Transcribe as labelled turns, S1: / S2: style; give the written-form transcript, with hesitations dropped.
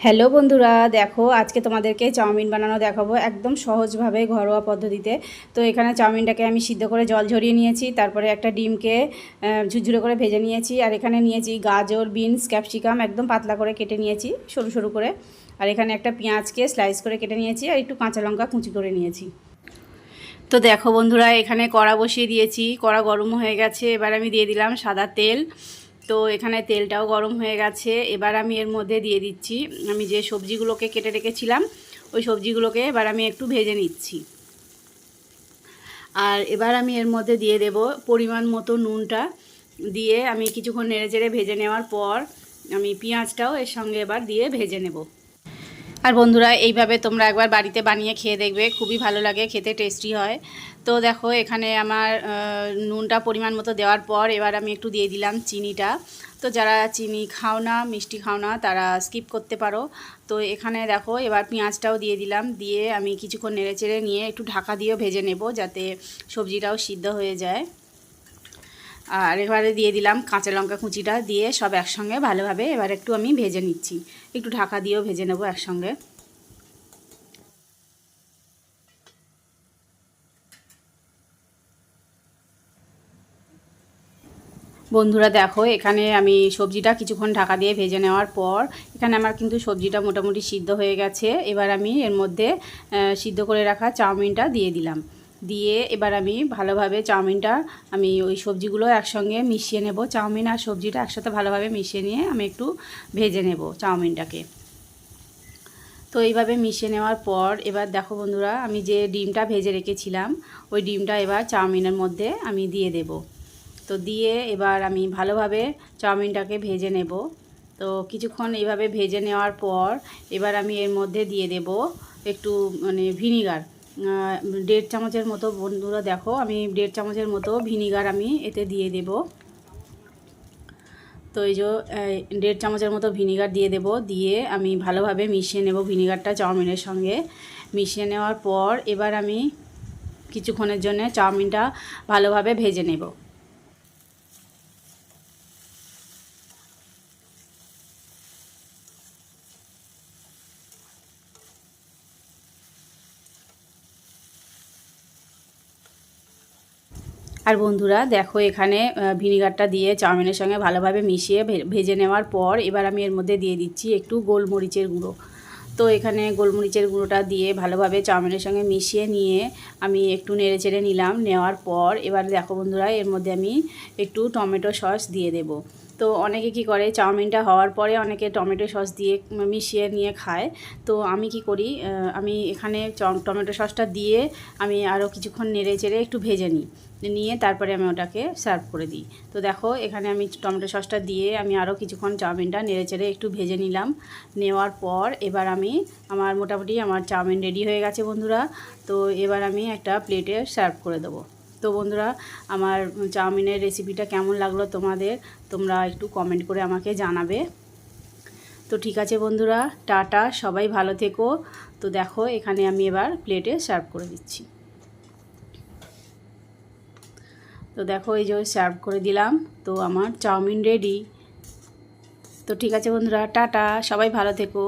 S1: Hello বন্ধুরা, দেখো আজকে তোমাদেরকে চাউমিন বানানো দেখাবো একদম সহজভাবে ঘরোয়া পদ্ধতিতে। তো এখানে চাউমিনটাকে আমি সিদ্ধ করে জল ঝরিয়ে নিয়েছি, তারপরে একটা ডিমকে ঝুরঝুরে করে ভেজে নিয়েছি। আর এখানে নিয়েছি গাজর, বিনস, ক্যাপসিকাম একদম পাতলা করে কেটে নিয়েছি সরু সরু করে। আর এখানে একটা পেঁয়াজকে স্লাইস করে কেটে নিয়েছি, আর একটু কাঁচা লঙ্কা কুচি করে নিয়েছি। তো দেখো বন্ধুরা, এখানে কড়া বসিয়ে দিয়েছি, কড়া গরম হয়ে গেছে। এবার আমি দিয়ে দিলাম সাদা তেল। তো এখানে তেলটাও গরম হয়ে গেছে। এবার আমি এর মধ্যে দিয়ে দিচ্ছি আমি যে সবজিগুলোকে কেটে রেখেছিলাম, ওই সবজিগুলোকে এবার আমি একটু ভেজে নিচ্ছি। আর এবার আমি এর মধ্যে দিয়ে দেব পরিমাণ মতো নুনটা। দিয়ে আমি কিছুক্ষণ নেড়েচেড়ে ভেজে নেওয়ার পর আমি পেঁয়াজটাও এর সঙ্গে এবার দিয়ে ভেজে নেব। আর বন্ধুরা, এইভাবে তোমরা একবার বাড়িতে বানিয়ে খেয়ে দেখবে, খুবই ভালো লাগে, খেতে টেস্টি হয়। তো দেখো এখানে আমার নুনটা পরিমাণ মতো দেওয়ার পর এবার আমি একটু দিয়ে দিলাম চিনিটা। তো যারা চিনি খাও না, মিষ্টি খাও না, তারা স্কিপ করতে পারো। তো এখানে দেখো এবার পেঁয়াজটাও দিয়ে দিলাম, দিয়ে আমি কিছুক্ষণ নেড়েচেড়ে নিয়ে একটু ঢাকা দিয়েও ভেজে নেব, যাতে সবজিটাও সিদ্ধ হয়ে যায়। আর এবারে দিয়ে দিলাম কাঁচা লঙ্কা কুচিটা, দিয়ে সব একসঙ্গে ভালোভাবে এবার একটু আমি ভেজে নিচ্ছি। একটু ঢাকা দিয়েও ভেজে নেব একসঙ্গে। বন্ধুরা দেখো, এখানে আমি সবজিটা কিছুক্ষণ ঢাকা দিয়ে ভেজে নেওয়ার পর এখানে আমার কিন্তু সবজিটা মোটামুটি সিদ্ধ হয়ে গেছে। এবার আমি এর মধ্যে সিদ্ধ করে রাখা চাউমিনটা দিয়ে দিলাম। দিয়ে এবার আমি ভালোভাবে চাউমিনটা আমি ওই সবজিগুলো একসঙ্গে মিশিয়ে নেব। চাউমিন আর সবজিটা একসাথে ভালোভাবে মিশিয়ে নিয়ে আমি একটু ভেজে নেব চাউমিনটাকে। তো এইভাবে মিশিয়ে নেওয়ার পর এবার দেখো বন্ধুরা, আমি যে ডিমটা ভেজে রেখেছিলাম ওই ডিমটা এবার চাউমিনের মধ্যে আমি দিয়ে দেব। তো দিয়ে এবার আমি ভালোভাবে চাউমিনটাকে ভেজে নেব। তো কিছুক্ষণ এইভাবে ভেজে নেওয়ার পর এবার আমি এর মধ্যে দিয়ে দেব একটু ভিনিগার, 1.5 চামচের মতো। বন্ধুরা দেখো, আমি 1.5 চামচের মতো ভিনিগার আমি এতে দিয়ে দেব। তো এই যে 1.5 চামচের মতো ভিনিগার দিয়ে দেব। দিয়ে আমি ভালোভাবে মিশিয়ে নেব ভিনিগারটা চাউমিনের সঙ্গে। মিশিয়ে নেওয়ার পর এবার আমি কিছুক্ষণের জন্য চাউমিনটা ভালোভাবে ভেজে নেব। আর বন্ধুরা দেখো, এখানে ভিনিগারটা দিয়ে চাউমিনের সঙ্গে ভালোভাবে মিশিয়ে ভেজে নেওয়ার পর এবার আমি এর মধ্যে দিয়ে দিচ্ছি একটু গোলমরিচের গুঁড়ো। তো এখানে গোলমরিচের গুঁড়োটা দিয়ে ভালোভাবে চাউমিনের সঙ্গে মিশিয়ে নিয়ে আমি একটু নেড়েচেড়ে নিলাম। নেওয়ার পর এবার দেখো বন্ধুরা, এর মধ্যে আমি একটু টমেটো সস দিয়ে দেব। তো অনেকে কি করে, চাউমিনটা হওয়ার পরে অনেকে টমেটো সস দিয়ে মিশিয়ে নিয়ে খায়। তো আমি কি করি, আমি এখানে টমেটো সসটা দিয়ে আমি আরও কিছুক্ষণ নেড়েচেড়ে একটু ভেজে নিই। নিয়ে তারপরে আমি ওটাকে সার্ভ করে দিই। তো দেখো এখানে আমি টমেটো সসটা দিয়ে আমি আরও কিছুক্ষণ চাউমিনটা নেড়েচেড়ে একটু ভেজে নিলাম। নেওয়ার পর এবার আমার মোটামুটি আমার চাউমিন রেডি হয়ে গেছে বন্ধুরা। তো এবার আমি একটা প্লেটে সার্ভ করে দেবো। তো বন্ধুরা, আমার চাউমিনের রেসিপিটা কেমন লাগলো তোমাদের, তোমরা একটু কমেন্ট করে আমাকে জানাবে। তো ঠিক আছে বন্ধুরা, টাটা, সবাই ভালো থেকো। তো দেখো এখানে আমি এবার প্লেটে সার্ভ করে দিচ্ছি। তো দেখো এই যে সার্ভ করে দিলাম। তো আমার চাউমিন রেডি। তো ঠিক আছে বন্ধুরা, টাটা, সবাই ভালো থেকো।